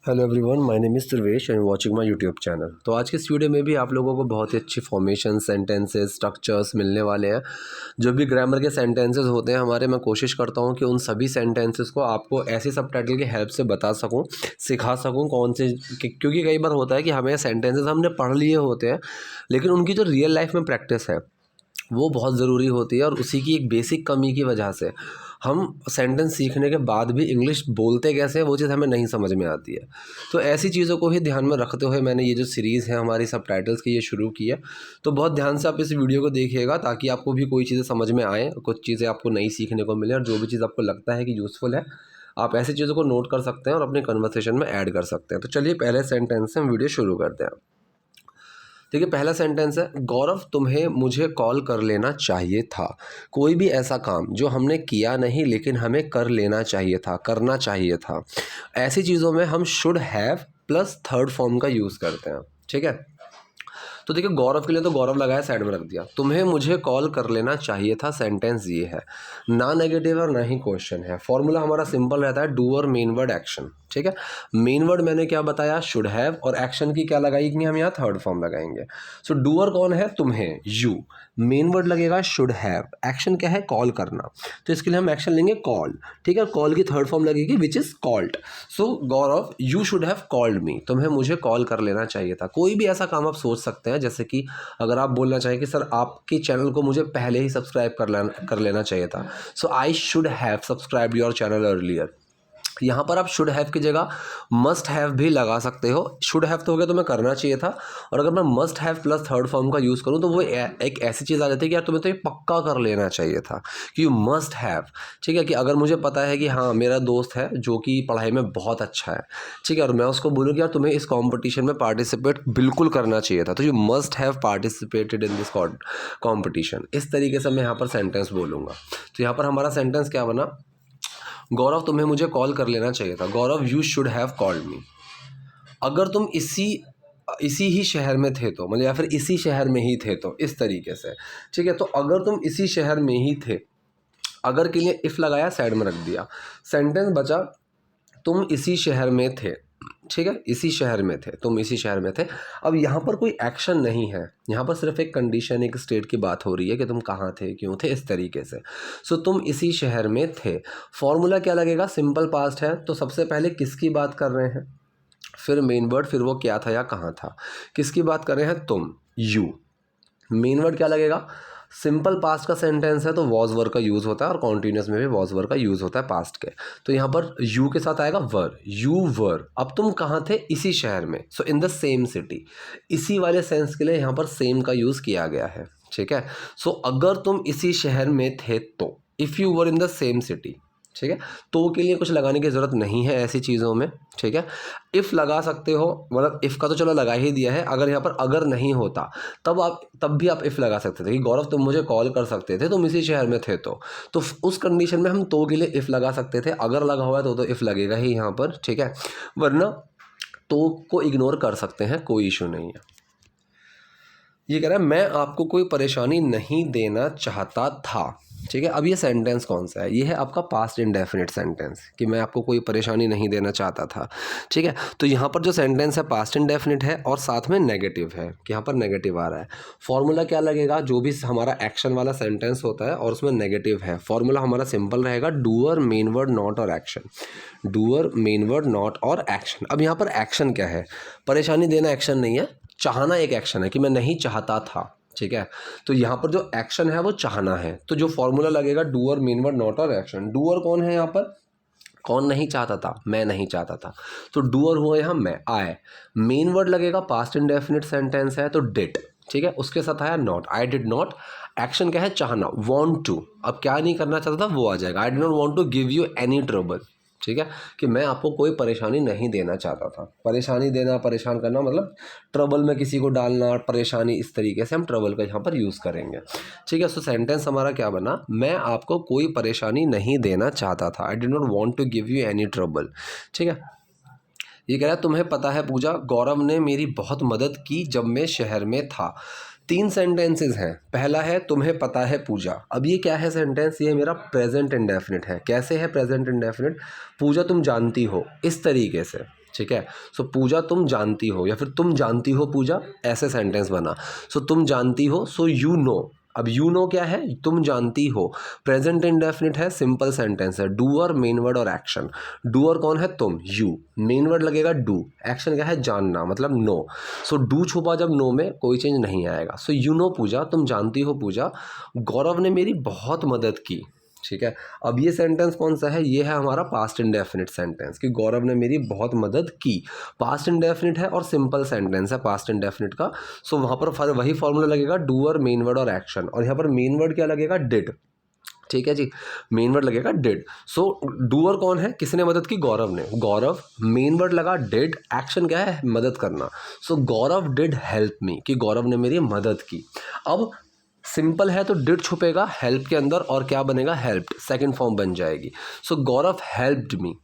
Hello everyone, my name is Sarvesh and watching my YouTube channel. तो आज के इस वीडियो में भी आप लोगों को बहुत ही अच्छी फॉर्मेशन, सेंटेंसेस, स्ट्रक्चर्स मिलने वाले हैं। जो भी ग्रामर के सेंटेंसेस होते हैं हमारे, मैं कोशिश करता हूं कि उन सभी सेंटेंसेस को आपको ऐसे सबटाइटल की हेल्प से बता सकूं, सिखा सकूं कौन से क्योंकि कई बार होता है कि हमें सेंटेंसेस हमने पढ़ लिए होते हैं, लेकिन उनकी जो रियल लाइफ में प्रैक्टिस है वो बहुत ज़रूरी होती है। और उसी की एक बेसिक कमी की वजह से हम सेंटेंस सीखने के बाद भी इंग्लिश बोलते कैसे हैं वो चीज़ हमें नहीं समझ में आती है। तो ऐसी चीज़ों को ही ध्यान में रखते हुए मैंने ये जो सीरीज़ है हमारी सबटाइटल्स की, ये शुरू की है। तो बहुत ध्यान से आप इस वीडियो को देखिएगा ताकि आपको भी कोई चीज़ें समझ में आएँ, कुछ चीज़ें आपको नई सीखने को मिले, और जो भी चीज़ आपको लगता है कि यूज़फुल है आप ऐसी चीज़ों को नोट कर सकते हैं और अपने कन्वर्सेशन में ऐड कर सकते हैं। तो चलिए पहले सेंटेंस से हम वीडियो शुरू करते हैं। देखिए, पहला सेंटेंस है, गौरव तुम्हें मुझे कॉल कर लेना चाहिए था। कोई भी ऐसा काम जो हमने किया नहीं लेकिन हमें कर लेना चाहिए था, करना चाहिए था। ऐसी चीज़ों में हम should have plus third form का यूज़ करते हैं। ठीक है, तो देखिए गौरव के लिए तो गौरव लगाया, साइड में रख दिया। तुम्हें मुझे कॉल कर लेना चाहिए था, सेंटेंस ये है, ना नेगेटिव और ना ही क्वेश्चन है। फॉर्मूला हमारा सिंपल रहता है, डू और मेन वर्ड एक्शन। ठीक है, मेन वर्ड मैंने क्या बताया, शुड हैव, और एक्शन की क्या लगाई कि हम यहाँ थर्ड फॉर्म लगाएंगे। सो डूअर कौन है, तुम्हें, यू। मेन वर्ड लगेगा शुड हैव, एक्शन क्या है, कॉल करना, तो इसके लिए हम एक्शन लेंगे कॉल। ठीक है, कॉल की थर्ड फॉर्म लगेगी which is called. So Gaurav you should have called मी, तुम्हें मुझे कॉल कर लेना चाहिए था। कोई भी ऐसा काम आप सोच सकते हैं, जैसे कि अगर आप बोलना चाहें कि सर आपके चैनल को मुझे पहले ही सब्सक्राइब कर लेना चाहिए था, so I should have subscribe your channel earlier. यहाँ पर आप शुड हैव की जगह मस्ट हैव भी लगा सकते हो। शुड हैव तो हो गया, तुम्हें करना चाहिए था, और अगर मैं must have plus third form का यूज़ करूँ तो वो एक ऐसी चीज़ आ जाती है कि यार तुम्हें तो ये पक्का कर लेना चाहिए था, कि यू मस्ट हैव। ठीक है, कि अगर मुझे पता है कि हाँ मेरा दोस्त है जो कि पढ़ाई में बहुत अच्छा है, ठीक है, और मैं उसको बोलूँ कि यार तुम्हें इस कॉम्पिटिशन में पार्टिसिपेट बिल्कुल करना चाहिए था, तो you must have participated in this competition. इस तरीके से मैं यहाँ पर सेंटेंस बोलूँगा। तो यहाँ पर हमारा सेंटेंस क्या बना, गौरव तुम्हें मुझे कॉल कर लेना चाहिए था, Gaurav you should have called me. अगर तुम इसी इसी ही शहर में थे तो, मतलब या फिर इसी शहर में ही थे तो, इस तरीके से। ठीक है, तो अगर तुम इसी शहर में ही थे, अगर के लिए इफ़ लगाया, साइड में रख दिया, सेंटेंस बचा, तुम इसी शहर में थे। ठीक है, इसी शहर में थे, तुम इसी शहर में थे। अब यहाँ पर कोई एक्शन नहीं है, यहाँ पर सिर्फ एक कंडीशन, एक स्टेट की बात हो रही है कि तुम कहाँ थे, क्यों थे, इस तरीके से। सो तुम इसी शहर में थे। फॉर्मूला क्या लगेगा, सिंपल पास्ट है, तो सबसे पहले किसकी बात कर रहे हैं, फिर मेन वर्ड, फिर वो क्या था या कहाँ था। किसकी बात कर रहे हैं, तुम, यू। मेन वर्ड क्या लगेगा, सिंपल पास्ट का सेंटेंस है तो वॉज वर्ड का यूज़ होता है, और कॉन्टीन्यूस में भी वॉज वर्ड का यूज़ होता है पास्ट के। तो यहाँ पर यू के साथ आएगा वर, यू वर। अब तुम कहाँ थे, इसी शहर में, सो इन द सेम सिटी। इसी वाले सेंस के लिए यहाँ पर सेम का यूज़ किया गया है। ठीक है, सो अगर तुम इसी शहर में थे तो, if you were in the same city. ठीक है, तो के लिए कुछ लगाने की ज़रूरत नहीं है ऐसी चीज़ों में। ठीक है, इफ़ लगा सकते हो, मतलब इफ़ का तो चलो लगा ही दिया है। अगर यहाँ पर अगर नहीं होता तब भी आप इफ़ लगा सकते थे कि गौरव तुम मुझे कॉल कर सकते थे, तुम इसी शहर में थे तो उस कंडीशन में हम तो के लिए इफ़ लगा सकते थे। अगर लगा हुआ है तो इफ़ लगेगा ही यहाँ पर। ठीक है, वरना तो को इग्नोर कर सकते हैं, कोई इशू नहीं है। ये कह रहा है, मैं आपको कोई परेशानी नहीं देना चाहता था। ठीक है, अब ये सेंटेंस कौन सा है, ये है आपका पास्ट इंडेफिनिट सेंटेंस, कि मैं आपको कोई परेशानी नहीं देना चाहता था। ठीक है, तो यहाँ पर जो सेंटेंस है पास्ट इंडेफिनिट है और साथ में नेगेटिव है, कि यहाँ पर नेगेटिव आ रहा है। फॉर्मूला क्या लगेगा, जो भी हमारा एक्शन वाला सेंटेंस होता है और उसमें नेगेटिव है, फॉर्मूला हमारा सिंपल रहेगा, डूअर, मेन वर्ड, नॉट और action. Doer, main word, not और एक्शन। अब यहाँ पर एक्शन क्या है, परेशानी देना एक्शन नहीं है, चाहना एक एक्शन है, कि मैं नहीं चाहता था। ठीक है, तो यहाँ पर जो एक्शन है वो चाहना है, तो जो फॉर्मूला लगेगा डूअर, मेन वर्ड, नॉट और एक्शन। डूअर कौन है यहाँ पर, कौन नहीं चाहता था, मैं नहीं चाहता था, तो डूअर हुआ यहाँ मैं, आई। मेन वर्ड लगेगा, पास्ट इंडेफिनिट सेंटेंस है तो डिड। ठीक है, उसके साथ आया not, I did not. Action क्या है, चाहना, वॉन्ट टू। अब क्या नहीं करना चाहता था वो आ जाएगा, I did not want to give you any trouble. ठीक है, कि मैं आपको कोई परेशानी नहीं देना चाहता था। परेशानी देना, परेशान करना, मतलब ट्रबल में किसी को डालना, परेशानी, इस तरीके से हम ट्रबल का यहाँ पर यूज़ करेंगे। ठीक है, सो सेंटेंस हमारा क्या बना, मैं आपको कोई परेशानी नहीं देना चाहता था, I did not want to give you any trouble. ठीक है, ये कह रहा है, तुम्हें पता है पूजा, गौरव ने मेरी बहुत मदद की जब मैं शहर में था। 3 सेंटेंसेस हैं। पहला है, तुम्हें पता है पूजा। अब ये क्या है सेंटेंस, ये मेरा प्रेजेंट इंडेफिनिट है। कैसे है प्रेजेंट इंडेफिनिट, पूजा तुम जानती हो, इस तरीके से। ठीक है। सो पूजा तुम जानती हो, या फिर तुम जानती हो पूजा, ऐसे सेंटेंस बना। सो तुम जानती हो, सो यू नो। अब यू नो क्या है, तुम जानती हो। प्रेजेंट इंडेफिनिट है, सिंपल सेंटेंस है। डूअर, मेन वर्ड और एक्शन। डूअर कौन है, तुम, यू। मेन वर्ड लगेगा डू। एक्शन क्या है, जानना, मतलब नो। सो डू छुपा जब नो में, कोई चेंज नहीं आएगा। सो यू नो पूजा, तुम जानती हो पूजा, गौरव ने मेरी बहुत मदद की। ठीक है। अब ये सेंटेंस कौन सा है, ये है हमारा पास्ट इंडेफिनिट सेंटेंस, कि गौरव ने मेरी बहुत मदद की। पास्ट इंडेफिनिट है और सिंपल सेंटेंस है पास्ट इंडेफिनिट का। सो वहाँ पर वही फॉर्मूला लगेगा, डूअर, मेन वर्ड और एक्शन। और यहाँ पर मेन वर्ड क्या लगेगा, डिड। ठीक है जी, मेन वर्ड लगेगा डिड। सो डूअर कौन है, किसने मदद की, गौरव ने। गौरव, मेन वर्ड लगा डिड, एक्शन क्या है, मदद करना। सो गौरव डिड हेल्प मी, कि गौरव ने मेरी मदद की। अब सिंपल है तो डिड छुपेगा हेल्प के अंदर, और क्या बनेगा, हेल्प्ड, सेकंड फॉर्म बन जाएगी। सो गौरव हेल्प्ड मी।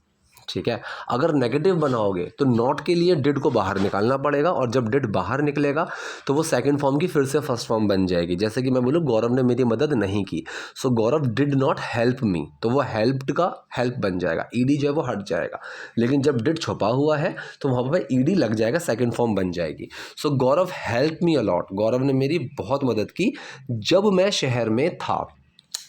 ठीक है। अगर नेगेटिव बनाओगे तो नॉट के लिए डिड को बाहर निकालना पड़ेगा, और जब डिड बाहर निकलेगा तो वो सेकंड फॉर्म की फिर से फर्स्ट फॉर्म बन जाएगी। जैसे कि मैं बोलूँ गौरव ने मेरी मदद नहीं की, सो गौरव डिड नॉट हेल्प मी, तो वो हेल्प्ड का हेल्प बन जाएगा, ईडी जो है वो हट जाएगा। लेकिन जब डिड छुपा हुआ है तो वहाँ पर ईडी लग जाएगा, सेकंड फॉर्म बन जाएगी। सो गौरव हेल्प मी अलॉट, गौरव ने मेरी बहुत मदद की जब मैं शहर में था।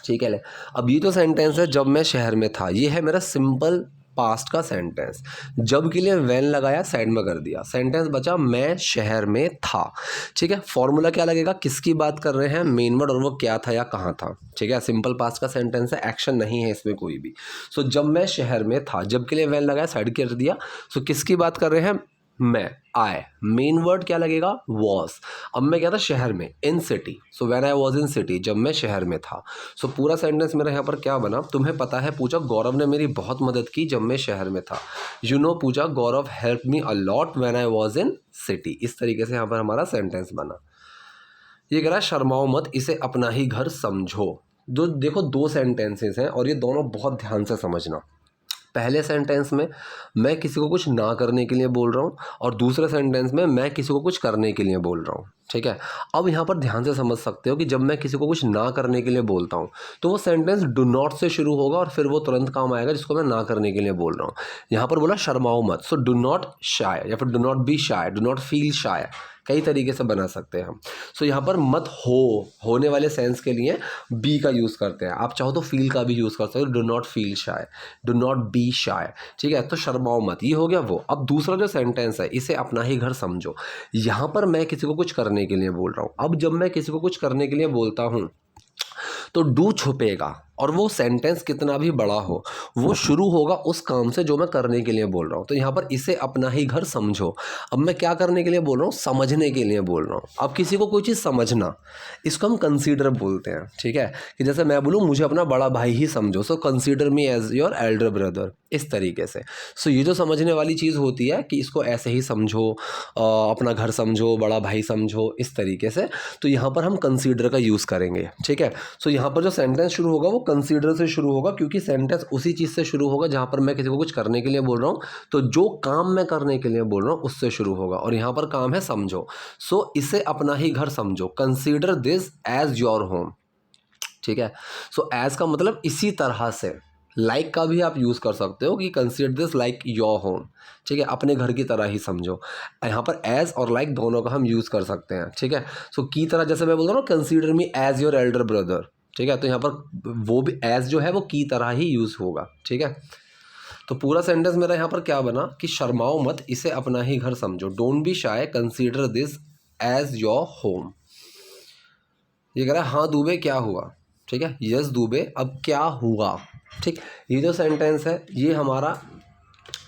ठीक है। अब ये तो सेंटेंस है जब मैं शहर में था, ये है मेरा सिंपल पास्ट का सेंटेंस। जब के लिए व्हेन लगाया, साइड में कर दिया, सेंटेंस बचा मैं शहर में था। ठीक है। फॉर्मूला क्या लगेगा, किसकी बात कर रहे हैं, मेन वर्ड, और वो क्या था या कहाँ था। ठीक है। सिंपल पास्ट का सेंटेंस है, एक्शन नहीं है इसमें कोई भी। सो जब मैं शहर में था, जब के लिए व्हेन लगाया, साइड कर दिया। सो किसकी बात कर रहे हैं, मैं, आई। मेन वर्ड क्या लगेगा, वॉज। अब मैं क्या था, शहर में, इन city. So when I was in city, जब मैं शहर में था। सो पूरा सेंटेंस मेरा यहाँ पर क्या बना, तुम्हें पता है पूजा, गौरव ने मेरी बहुत मदद की जब मैं शहर में था। You know Pooja, Gaurav help me a lot when I was in city. इस तरीके से यहाँ पर हमारा सेंटेंस बना। ये कह रहा है शर्माओ मत, इसे अपना ही घर समझो। जो देखो, दो सेंटेंसेस हैं और ये दोनों बहुत ध्यान से समझना। पहले सेंटेंस में मैं किसी को कुछ ना करने के लिए बोल रहा हूँ, और दूसरे सेंटेंस में मैं किसी को कुछ करने के लिए बोल रहा हूँ। ठीक है। अब यहाँ पर ध्यान से समझ सकते हो कि जब मैं किसी को कुछ ना करने के लिए बोलता हूँ तो वो सेंटेंस डू नॉट से शुरू होगा, और फिर वो तुरंत काम आएगा जिसको मैं ना करने के लिए बोल रहा हूँ। यहाँ पर बोला शर्माओ मत, सो डू नॉट शाय, या फिर do not be shy, do not feel shy, कई तरीके से बना सकते हैं हम। सो यहाँ पर मत हो, होने वाले सेंस के लिए बी का यूज़ करते हैं। आप चाहो तो फील का भी यूज़ कर सकते हो, do not feel shy, do not be shy. ठीक है। तो शर्माओ मत, ये हो गया वो। अब दूसरा जो सेंटेंस है, इसे अपना ही घर समझो। यहाँ पर मैं किसी को कुछ करने के लिए बोल रहा हूँ। अब जब मैं किसी को कुछ करने के लिए बोलता हूँ तो डू छुपेगा, और वो सेंटेंस कितना भी बड़ा हो, वो शुरू होगा उस काम से जो मैं करने के लिए बोल रहा हूँ। तो यहाँ पर इसे अपना ही घर समझो। अब मैं क्या करने के लिए बोल रहा हूँ, समझने के लिए बोल रहा हूँ। अब किसी को कोई चीज़ समझना, इसको हम कंसीडर बोलते हैं। ठीक है। कि जैसे मैं बोलूँ मुझे अपना बड़ा भाई ही समझो, so consider me as your elder brother, इस तरीके से। सो ये जो समझने वाली चीज़ होती है कि इसको ऐसे ही समझो, अपना घर समझो, बड़ा भाई समझो, इस तरीके से। तो यहाँ पर हम कंसीडर का यूज़ करेंगे। ठीक है। सो यहाँ पर जो सेंटेंस शुरू होगा वो कंसीडर से शुरू होगा, क्योंकि सेंटेंस उसी चीज़ से शुरू होगा जहाँ पर मैं किसी को कुछ करने के लिए बोल रहा हूँ, तो जो काम मैं करने के लिए बोल रहा हूँ उससे शुरू होगा, और यहाँ पर काम है समझो। सो इसे अपना ही घर समझो, consider this as your home. ठीक है। सो एज का मतलब इसी तरह से, लाइक का भी आप यूज़ कर सकते हो कि consider this like your home. ठीक है। अपने घर की तरह ही समझो। यहाँ पर एज और लाइक दोनों का हम यूज़ कर सकते हैं। ठीक है। सो की तरह, जैसे मैं बोल रहा हूँ consider me as your elder brother. ठीक है। तो यहाँ पर वो भी एज जो है वो की तरह ही यूज़ होगा। ठीक है। तो पूरा सेंटेंस मेरा यहाँ पर क्या बना कि शर्माओ मत, इसे अपना ही घर समझो, don't be shy, consider this as your home. ये कह रहा है हाँ दुबे क्या हुआ। ठीक है। यस दुबे, अब क्या हुआ। ठीक। ये जो सेंटेंस है ये हमारा,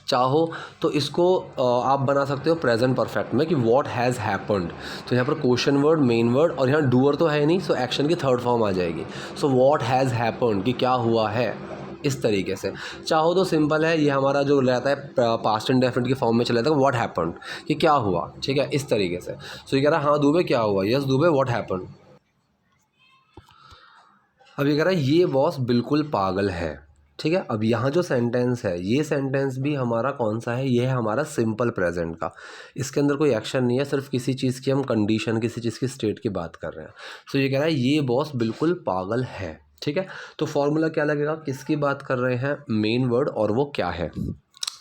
चाहो तो इसको आप बना सकते हो प्रेजेंट परफेक्ट में, कि व्हाट हैज़ हैपन्ड। तो यहाँ पर क्वेश्चन वर्ड, मेन वर्ड, और यहाँ डूअर तो है नहीं, सो एक्शन की थर्ड फॉर्म आ जाएगी। सो व्हाट हैज़ हैपन्ड, कि क्या हुआ है, इस तरीके से। चाहो तो सिंपल है, ये हमारा जो रहता है पास्ट एंड डेफिनेट की फॉर्म में चला जाता है, व्हाट हैपन्ड, कि क्या हुआ। ठीक है। इस तरीके से। सो ये कह रहा है हाँ दुबे क्या हुआ, यस दुबे व्हाट हैपन्ड। अब ये कह रहा है ये बॉस बिल्कुल पागल है। ठीक है। अब यहाँ जो सेंटेंस है, ये सेंटेंस भी हमारा कौन सा है, ये है हमारा सिंपल प्रेजेंट का। इसके अंदर कोई एक्शन नहीं है, सिर्फ किसी चीज़ की हम कंडीशन, किसी चीज़ की स्टेट की बात कर रहे हैं। सो ये कह रहा है ये बॉस बिल्कुल पागल है। ठीक है। तो फॉर्मूला क्या लगेगा, किसकी बात कर रहे हैं, मेन वर्ड, और वो क्या है।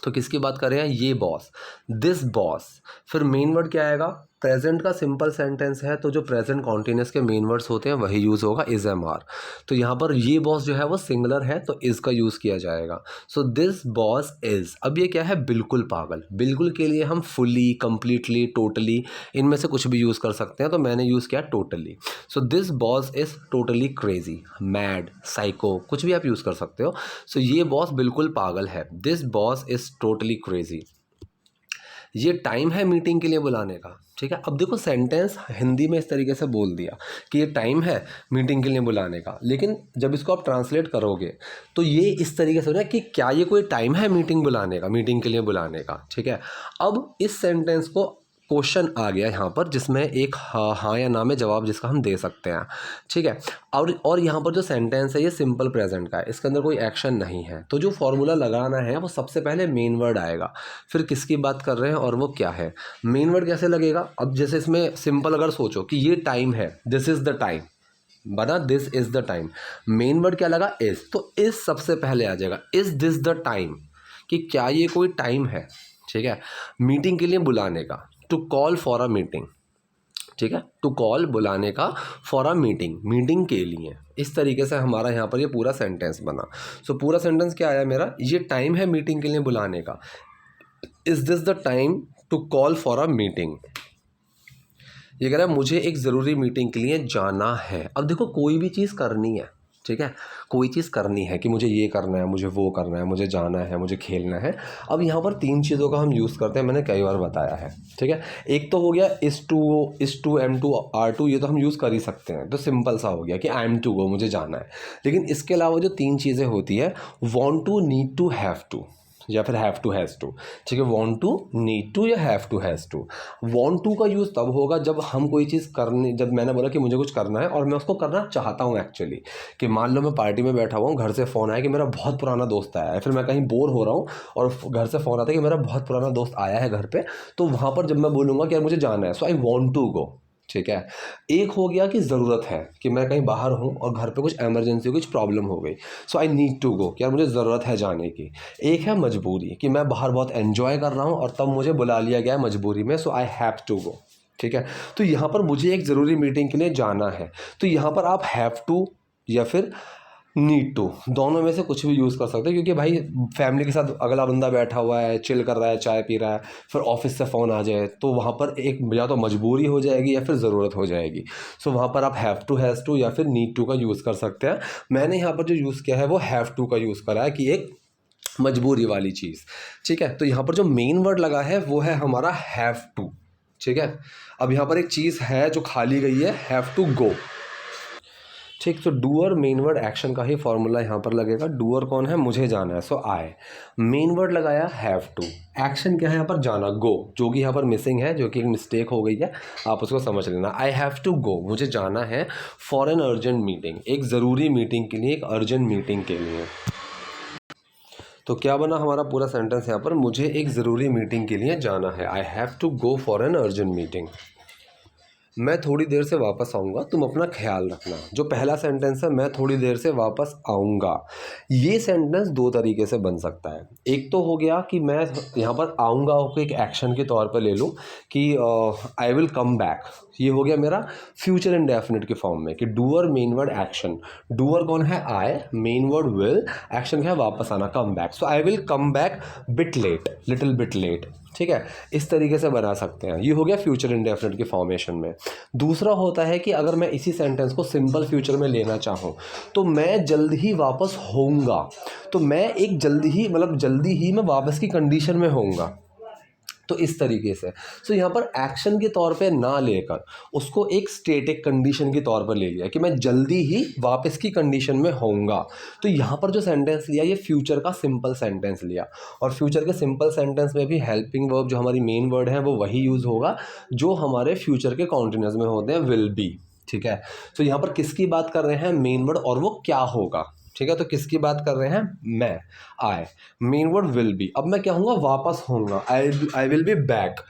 तो किसकी बात कर रहे हैं, ये बॉस, दिस बॉस। फिर मेन वर्ड क्या आएगा, प्रेजेंट का सिंपल सेंटेंस है तो जो प्रेजेंट कॉन्टिन्यूस के मेन वर्ड्स होते हैं वही यूज़ होगा, इज एम आर। तो यहाँ पर ये बॉस जो है वो सिंगुलर है तो इज़ का यूज़ किया जाएगा। So this boss is. अब ये क्या है, बिल्कुल पागल। बिल्कुल के लिए हम फुली, कंप्लीटली, टोटली, इनमें से कुछ भी यूज़ कर सकते हैं, तो मैंने यूज़ किया totally. So this boss is totally crazy, mad, psycho, कुछ भी आप यूज़ कर सकते हो। सो ये बॉस बिल्कुल पागल है, this boss is totally crazy. ये टाइम है मीटिंग के लिए बुलाने का, ठीक है। अब देखो सेंटेंस हिंदी में इस तरीके से बोल दिया कि ये टाइम है मीटिंग के लिए बुलाने का, लेकिन जब इसको आप ट्रांसलेट करोगे तो ये इस तरीके से हो कि क्या ये कोई टाइम है मीटिंग बुलाने का, मीटिंग के लिए बुलाने का, ठीक है। अब इस सेंटेंस को क्वेश्चन आ गया यहाँ पर, जिसमें एक हाँ या ना में जवाब जिसका हम दे सकते हैं, ठीक है। और यहाँ पर जो सेंटेंस है ये सिंपल प्रेजेंट का है, इसके अंदर कोई एक्शन नहीं है, तो जो फॉर्मूला लगाना है वो सबसे पहले मेन वर्ड आएगा। फिर किसकी बात कर रहे हैं और वो क्या है, मेन वर्ड कैसे लगेगा। अब जैसे इसमें सिंपल अगर सोचो कि ये टाइम है, दिस इज़ द टाइम, बना this is the time, main word क्या लगा, इज़, तो इज़ सबसे पहले आ जाएगा, इज़ दिस द टाइम, कि क्या ये कोई टाइम है, ठीक है, मीटिंग के लिए बुलाने का, to call for a meeting, ठीक है, टू कॉल बुलाने का, फॉर अ मीटिंग, मीटिंग के लिए। इस तरीके से हमारा यहाँ पर ये पूरा सेंटेंस बना। सो पूरा सेंटेंस क्या आया मेरा, ये टाइम है मीटिंग के लिए बुलाने का, is this the time to call for a meeting. ये कह रहा है मुझे एक ज़रूरी मीटिंग के लिए जाना है। अब देखो कोई भी चीज़ करनी है, ठीक है, कोई चीज़ करनी है कि मुझे ये करना है, मुझे वो करना है, मुझे जाना है, मुझे खेलना है। अब यहाँ पर 3 चीज़ों का हम यूज़ करते हैं, मैंने कई बार बताया है, ठीक है। एक तो हो गया is to go, is to, am to, are to, ये तो हम यूज़ कर ही सकते हैं, तो सिंपल सा हो गया कि आई एम टू गो, मुझे जाना है। लेकिन इसके अलावा जो 3 चीज़ें होती है, want to, need to, have to, या फिर हैव टू, हैज़ टू, ठीक है। वॉन्ट टू, नीड टू या have to, has to. Want to का यूज़ तब होगा जब हम कोई चीज़ करने, जब मैंने बोला कि मुझे कुछ करना है और मैं उसको करना चाहता हूँ एक्चुअली, कि मान लो मैं पार्टी में बैठा हुआ हूँ, घर से फ़ोन आया कि मेरा बहुत पुराना दोस्त आया है, फिर मैं कहीं बोर हो रहा हूँ और घर से फ़ोन आता है कि मेरा बहुत पुराना दोस्त आया है घर पे, तो वहाँ पर जब मैं बोलूँगा कि यार मुझे जाना है, सो आई वॉन्ट टू गो, ठीक है। एक हो गया कि ज़रूरत है, कि मैं कहीं बाहर हूँ और घर पे कुछ इमरजेंसी, कुछ प्रॉब्लम हो गई, सो आई नीड टू गो, कि यार मुझे ज़रूरत है जाने की। एक है मजबूरी, कि मैं बाहर बहुत एन्जॉय कर रहा हूँ और तब मुझे बुला लिया गया है मजबूरी में, सो आई हैव टू गो, ठीक है। तो यहाँ पर मुझे एक ज़रूरी मीटिंग के लिए जाना है, तो यहाँ पर आप हैव टू या फिर नीड टू, दोनों में से कुछ भी यूज़ कर सकते हैं, क्योंकि भाई फैमिली के साथ अगला बंदा बैठा हुआ है, चिल कर रहा है, चाय पी रहा है, फिर ऑफिस से फ़ोन आ जाए तो वहाँ पर एक या तो मजबूरी हो जाएगी या फिर ज़रूरत हो जाएगी। सो वहाँ पर आप हैव टू, हैज़ टू या फिर नीड टू का यूज़ कर सकते हैं। मैंने यहाँ पर जो यूज़ किया है वो हैव टू का यूज़ करा है, कि एक मजबूरी वाली चीज़, ठीक है। तो यहाँ पर जो मेन वर्ड लगा है वो है हमारा हैव टू, ठीक है। अब यहाँ पर एक चीज़ है जो खाली गई है, हैव टू गो, ठीक। तो डूअर मेन वर्ड एक्शन का ही फॉर्मूला यहाँ पर लगेगा। डूअर कौन है, मुझे जाना है, सो आई, मेन वर्ड लगाया हैव टू, एक्शन क्या है यहाँ पर, जाना, गो, जो कि यहाँ पर मिसिंग है, जो कि एक मिस्टेक हो गई है, आप उसको समझ लेना। आई हैव टू गो, मुझे जाना है, फॉर एन अर्जेंट मीटिंग, एक ज़रूरी मीटिंग के लिए, एक अर्जेंट मीटिंग के लिए। तो क्या बना हमारा पूरा सेंटेंस यहाँ पर, मुझे एक ज़रूरी मीटिंग के लिए जाना है, I have to go for an urgent meeting. मैं थोड़ी देर से वापस आऊँगा, तुम अपना ख्याल रखना। जो पहला सेंटेंस है, मैं थोड़ी देर से वापस आऊँगा, ये सेंटेंस 2 तरीके से बन सकता है। एक तो हो गया कि मैं यहाँ पर आऊँगा को एक एक्शन के तौर पर ले लूँ कि आई विल कम बैक, ये हो गया मेरा फ्यूचर इंडेफिनिट के फॉर्म में, कि doer main word action, doer कौन है, I, main word will, action क्या है, वापस आना, come back, so I will come back bit late, little bit late, ठीक है। इस तरीके से बना सकते हैं, ये हो गया फ्यूचर इंडेफिनिट के फॉर्मेशन में। दूसरा होता है कि अगर मैं इसी सेंटेंस को सिंपल फ्यूचर में लेना चाहूँ, तो मैं जल्द ही वापस होऊंगा, तो मैं एक जल्दी ही, मतलब जल्दी ही मैं वापस की कंडीशन में होऊंगा, तो इस तरीके से। सो यहाँ पर एक्शन के तौर पे ना लेकर उसको एक स्टेटिक कंडीशन के तौर पर ले लिया कि मैं जल्दी ही वापस की कंडीशन में होऊंगा। तो यहाँ पर जो सेंटेंस लिया ये फ्यूचर का सिंपल सेंटेंस लिया, और फ्यूचर के सिंपल सेंटेंस में भी हेल्पिंग वर्ब जो हमारी मेन वर्ड है वो वही यूज़ होगा जो हमारे फ्यूचर के कॉन्टिन्यूस में होते हैं, विल बी, ठीक है। तो यहाँ पर किसकी बात कर रहे हैं, मेन वर्ड, और वो क्या होगा, ठीक है। तो किसकी बात कर रहे हैं, मैं, आई, मेन वर्ड विल बी। अब मैं क्या होऊंगा, वापस होऊंगा, आई विल बी बैक,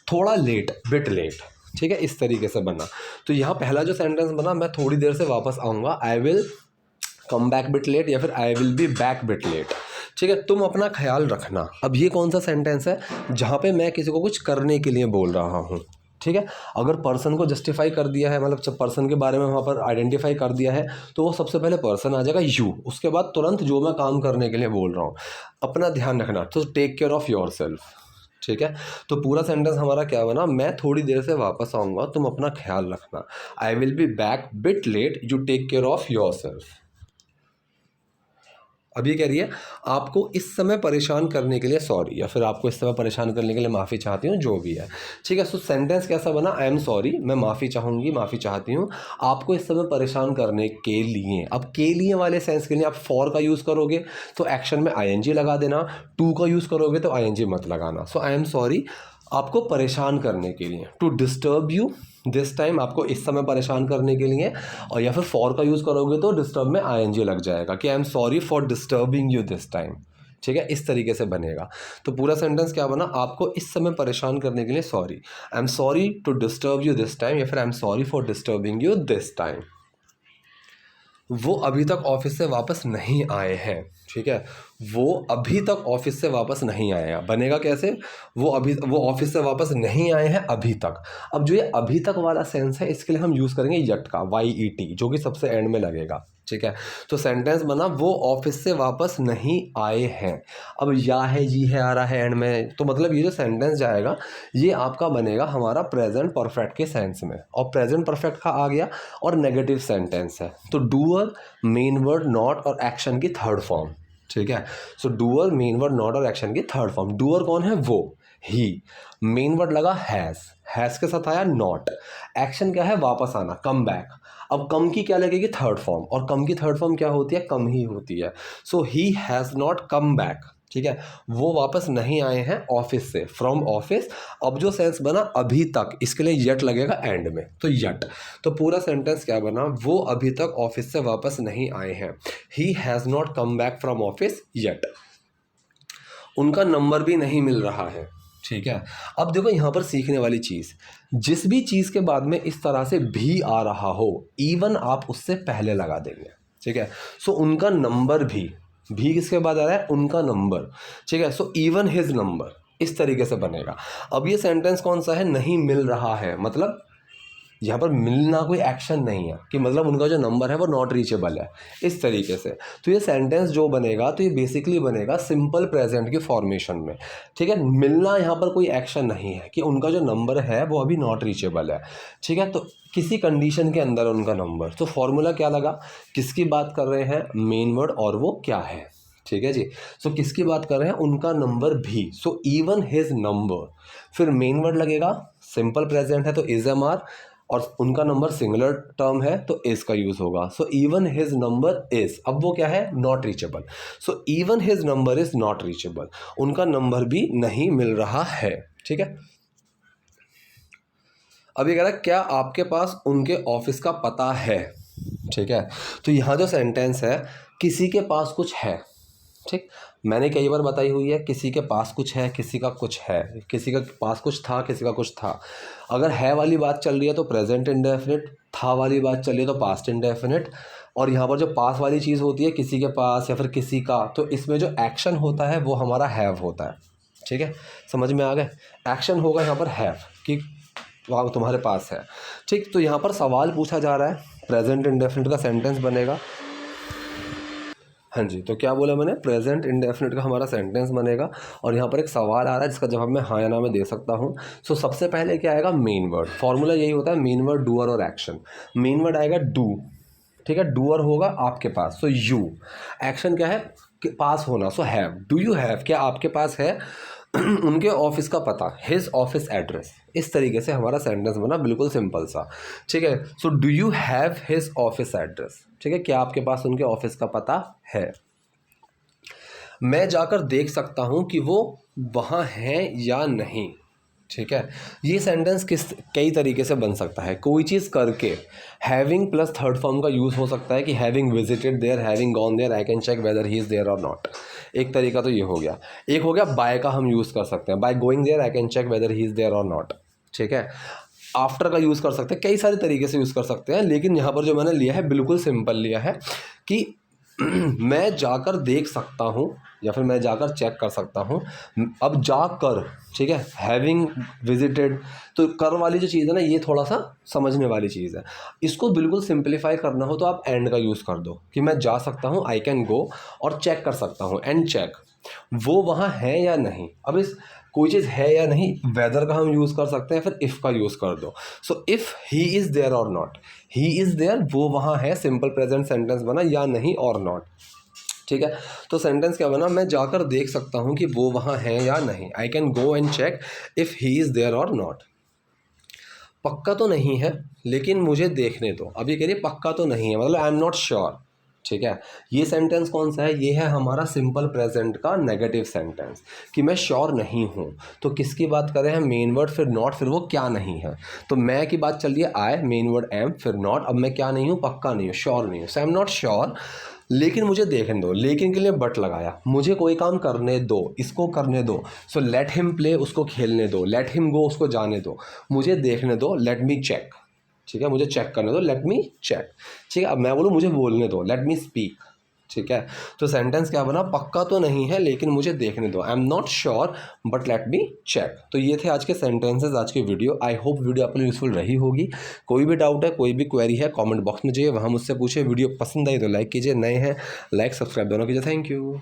थोड़ा लेट, बिट लेट, ठीक है। इस तरीके से बना। तो यहाँ पहला जो सेंटेंस बना, मैं थोड़ी देर से वापस आऊँगा, I will come back bit late, या फिर I will be back bit late. ठीक है, तुम अपना ख्याल रखना। अब ये कौन सा सेंटेंस है जहाँ पे मैं किसी को कुछ करने के लिए बोल रहा हूँ, ठीक है। अगर पर्सन को जस्टिफाई कर दिया है, मतलब जब पर्सन के बारे में वहाँ पर आइडेंटिफाई कर दिया है, तो वो सबसे पहले पर्सन आ जाएगा यू, उसके बाद तुरंत जो मैं काम करने के लिए बोल रहा हूँ। अपना ध्यान रखना, तो take care of yourself, ठीक है। तो पूरा सेंटेंस हमारा क्या बना, मैं थोड़ी देर से वापस आऊँगा, तुम अपना ख्याल रखना। I will be back bit late, you take care of yourself. अब ये कह रही है आपको इस समय परेशान करने के लिए सॉरी, या फिर आपको इस समय परेशान करने के लिए माफ़ी चाहती हूँ, जो भी है, ठीक है। सो सेंटेंस कैसा बना, आई एम सॉरी, मैं माफ़ी चाहूँगी, माफ़ी चाहती हूँ आपको इस समय परेशान करने के लिए। अब के लिए वाले सेंस के लिए आप फॉर का यूज़ करोगे तो एक्शन में आईएनजी लगा देना, टू का यूज़ करोगे तो आईएनजी मत लगाना। सो आई एम सॉरी आपको परेशान करने के लिए, to disturb you this time, आपको इस समय परेशान करने के लिए। और या फिर फॉर का यूज़ करोगे तो डिस्टर्ब में आईएनजी लग जाएगा कि आई am sorry for disturbing you this time, ठीक है। इस तरीके से बनेगा। तो पूरा सेंटेंस क्या बना, आपको इस समय परेशान करने के लिए sorry, I am sorry to disturb you this time, या फिर I am sorry for disturbing you this time. वो अभी तक ऑफिस से वापस नहीं आए हैं, ठीक है। वो अभी तक ऑफिस से वापस नहीं आए हैं, बनेगा कैसे, वो ऑफिस से वापस नहीं आए हैं अभी तक। अब जो ये अभी तक वाला सेंस है, इसके लिए हम यूज़ करेंगे यट का, YET, जो कि सबसे एंड में लगेगा, ठीक है। तो सेंटेंस बना वो ऑफिस से वापस नहीं आए हैं। अब या है, जी है आ रहा है एंड में, तो मतलब ये जो सेंटेंस जाएगा ये आपका बनेगा हमारा प्रेजेंट परफेक्ट के सेंस में, और प्रेजेंट परफेक्ट का आ गया और नेगेटिव सेंटेंस है, तो डूअर, मेन वर्ड, नॉट और एक्शन की थर्ड फॉर्म, ठीक है। सो डूअर, मेन वर्ड, नॉट और एक्शन की थर्ड फॉर्म। डूअर कौन है, वो, ही। मेन वर्ड लगा हैज़ के साथ आया नॉट। एक्शन क्या है, वापस आना, कम बैक। अब कम की क्या लगेगी, थर्ड फॉर्म, और कम की थर्ड फॉर्म क्या होती है, कम ही होती है। So he has not come back, ठीक है। वो वापस नहीं आए हैं ऑफिस से, फ्रॉम ऑफिस। अब जो सेंस बना अभी तक, इसके लिए यट लगेगा एंड में, तो यट। तो पूरा सेंटेंस क्या बना, वो अभी तक ऑफिस से वापस नहीं आए हैं, ही has not come back from office yet. उनका नंबर भी नहीं मिल रहा है, ठीक है। अब देखो यहाँ पर सीखने वाली चीज़, जिस भी चीज़ के बाद में इस तरह से भी आ रहा हो, इवन आप उससे पहले लगा देंगे, ठीक है। सो उनका नंबर भी किसके बाद आ रहा है, उनका नंबर, ठीक है। सो इवन हिज नंबर, इस तरीके से बनेगा। अब ये सेंटेंस कौन सा है, नहीं मिल रहा है, मतलब यहाँ पर मिलना कोई एक्शन नहीं है, कि मतलब उनका जो नंबर है वो नॉट रीचेबल है, इस तरीके से। तो ये सेंटेंस जो बनेगा, तो ये बेसिकली बनेगा सिंपल प्रेजेंट की फॉर्मेशन में, ठीक है। मिलना यहाँ पर कोई एक्शन नहीं है, कि उनका जो नंबर है वो अभी नॉट रीचेबल है, ठीक है। तो किसी कंडीशन के अंदर उनका नंबर, तो फॉर्मूला क्या लगा, किसकी बात कर रहे हैं, मेन वर्ड, और वो क्या है, ठीक है जी। सो किसकी बात कर रहे हैं, उनका नंबर भी, सो इवन हिज नंबर। फिर मेन वर्ड लगेगा, सिंपल प्रेजेंट है तो इज एम आर, और उनका नंबर सिंगुलर टर्म है तो इज का यूज़ होगा। So even his number is, अब वो क्या है, not reachable. So even his number is not reachable, उनका नंबर भी नहीं मिल रहा है, ठीक है। अब ये कह रहा है क्या आपके पास उनके ऑफिस का पता है, ठीक है। तो यहाँ जो सेंटेंस है, किसी के पास कुछ है, ठीक। मैंने कई बार बताई हुई है, किसी के पास कुछ है, किसी का कुछ है, किसी का पास कुछ था, किसी का कुछ था। अगर है वाली बात चल रही है तो प्रेजेंट इंडेफिनिट, था वाली बात चल रही है तो पास्ट इंडेफिनिट, और यहाँ पर जो पास वाली चीज़ होती है, किसी के पास या फिर किसी का, तो इसमें जो एक्शन होता है वो हमारा हैव होता है, ठीक है। समझ में आ गए, एक्शन होगा यहाँ पर हैव, कि वहाँ तुम्हारे पास है, ठीक। तो यहाँ पर सवाल पूछा जा रहा है, प्रेजेंट इंडेफिनिट का सेंटेंस बनेगा। हाँ जी, तो क्या बोला मैंने, प्रेजेंट इंडेफिनिट का हमारा सेंटेंस बनेगा, और यहाँ पर एक सवाल आ रहा है जिसका जवाब मैं हाँ या ना में दे सकता हूँ। सो सबसे पहले क्या आएगा, मेन वर्ड। फॉर्मूला यही होता है, मेन वर्ड, डूअर और एक्शन। मेन वर्ड आएगा डू, ठीक है। डूअर होगा आपके पास, सो यू। एक्शन क्या है, पास होना, so have, do you have, क्या आपके पास है उनके ऑफिस का पता, हिज ऑफिस एड्रेस। इस तरीके से हमारा सेंटेंस बना, बिल्कुल सिंपल सा, ठीक है। So do you have his office address, ठीक है, क्या आपके पास उनके ऑफिस का पता है। मैं जाकर देख सकता हूँ कि वो वहाँ हैं या नहीं, ठीक है। ये सेंटेंस कई तरीके से बन सकता है, कोई चीज़ करके हैविंग प्लस थर्ड फॉर्म का यूज़ हो सकता है, कि having visited there, having gone there, I can check whether he is there or not. एक तरीका तो ये हो गया। एक हो गया बाय का हम यूज़ कर सकते हैं, by going there I can check whether he is there or not, ठीक है। आफ्टर का यूज़ कर सकते हैं, कई सारे तरीके से यूज़ कर सकते हैं, लेकिन यहाँ पर जो मैंने लिया है बिल्कुल सिंपल लिया है, कि मैं जाकर देख सकता हूँ या फिर मैं जाकर चेक कर सकता हूँ। अब जाकर, ठीक है, हैविंग विजिटेड, तो कर वाली जो चीज़ है ना, ये थोड़ा सा समझने वाली चीज़ है। इसको बिल्कुल सिंप्लीफाई करना हो तो आप एंड का यूज़ कर दो कि मैं जा सकता हूँ, आई कैन गो, और चेक कर सकता हूँ, एंड चेक वो वहाँ है या नहीं। अब इस कोई चीज़ है या नहीं, वेदर का हम यूज़ कर सकते हैं, फिर इफ़ का यूज़ कर दो। So if he is there or not, he is there वो वहाँ है, सिंपल प्रेजेंट सेंटेंस बना, या नहीं और नॉट, ठीक है। तो सेंटेंस क्या बना, मैं जाकर देख सकता हूँ कि वो वहाँ है या नहीं, I can go and check if he is there or not. पक्का तो नहीं है लेकिन मुझे देखने दो। अब ये कह रही है पक्का तो नहीं है, मतलब आई एम नॉट श्योर, ठीक है। ये सेंटेंस कौन सा है, ये है हमारा सिंपल प्रेजेंट का नेगेटिव सेंटेंस कि मैं श्योर नहीं हूँ। तो किसकी बात कर रहे हैं, मेन वर्ड फिर नॉट, फिर वो क्या नहीं है। तो मैं की बात चल रही है आई, मेन वर्ड एम, फिर नॉट। अब मैं क्या नहीं हूँ, पक्का नहीं हूँ, श्योर नहीं हूँ। सो आई एम नॉट श्योर, लेकिन मुझे देखने दो, लेकिन के लिए बट लगाया, मुझे कोई काम करने दो, इसको करने दो। सो लेट हिम प्ले, उसको खेलने दो, लेट हिम गो, उसको जाने दो, मुझे देखने दो, लेट मी चेक, ठीक है, मुझे चेक करने दो, लेट मी चेक, ठीक है। अब मैं बोलूँ मुझे बोलने दो, लेट मी स्पीक, ठीक है। तो सेंटेंस क्या बना, पक्का तो नहीं है लेकिन मुझे देखने दो, I am not sure but let me check. तो ये थे आज के सेंटेंसेस, आज की वीडियो। आई होप वीडियो आपके लिए यूजफुल रही होगी। कोई भी डाउट है, कोई भी क्वेरी है, कमेंट बॉक्स में जाइए, वहाँ मुझसे पूछिए। वीडियो पसंद आई तो लाइक कीजिए, नए हैं लाइक सब्सक्राइब दोनों कीजिए। Thank you.